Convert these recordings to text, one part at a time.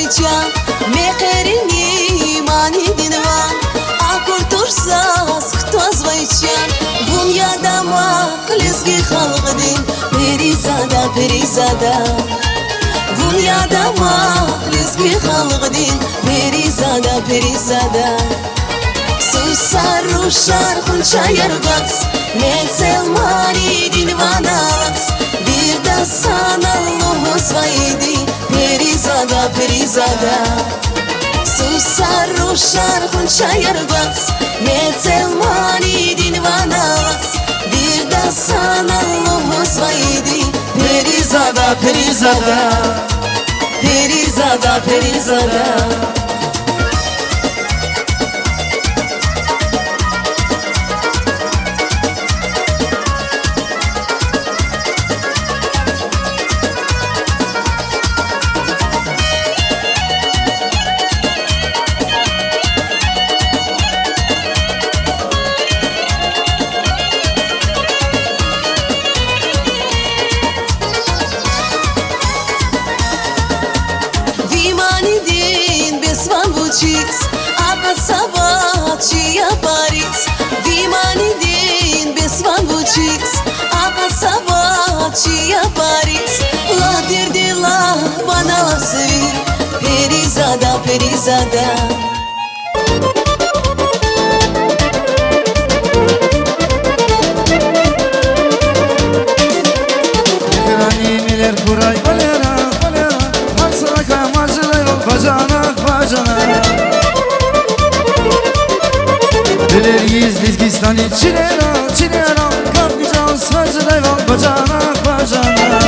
azvaycan Meqerini mani dinvan Akur tursas Kto azvaycan Vum yadama Lezgi khalqdin Perizada, perizada Vum yadama Lezgi khalqdin Perizada, perizada Susar rushar khuncha yargas Metzel mani dinvanalas Bir da sana Allahus vaydi Perizada, perizada Susar rushar khuncha yargas Metzel mani dinvanalas Bir da sana Allahus vaydi Perizada, perizada Perizada, perizada Apat sabat chia Paris Vimani din besvan buchis Apat sabat chia Paris La dirdi la bana la sevir Perizada, perizada Ekranimiler kuray balera, balera Marsana kamacıla yol bacanak, bacanak Dileriyiz Dizgistan'ı çilera, çilera Kaplayacağız sacı devam bacanak, bacanak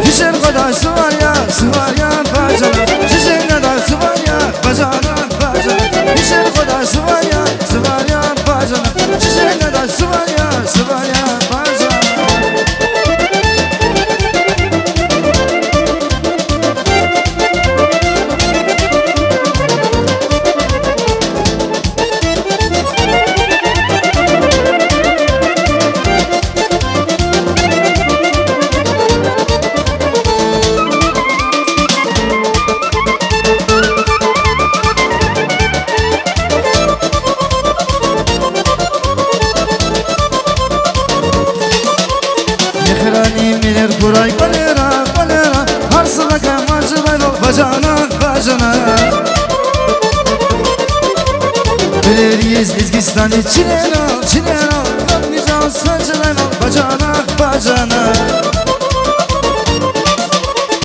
Düşer kadar su var ya bacanak Düşer kadar su var ya bacanak, bacanak Düşer kadar su var ya bacanak Düşer kadar su var ya bacanak Kuray balera, balera Harsına kamacıla yol bacanak, bacanak Dileriyiz Dizgistan'ı çilera, çilera Kaplayacağız sacıla yol bacanak, bacanak